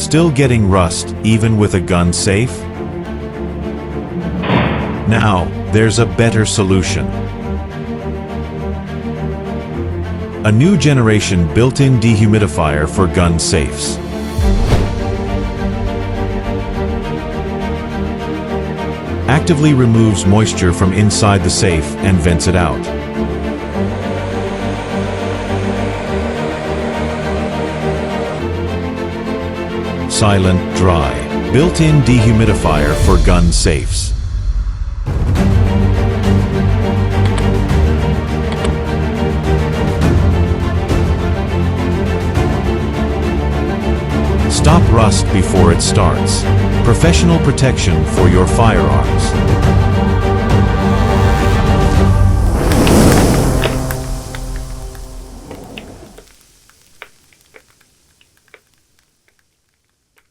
Still getting rust even with a gun safe? Now, there's a better solution. A new generation built-in dehumidifier for gun safes. Actively removes moisture from inside the safe and vents it out. Silent, dry, built-in dehumidifier for gun safes. Stop rust before it starts. Professional protection for your firearms.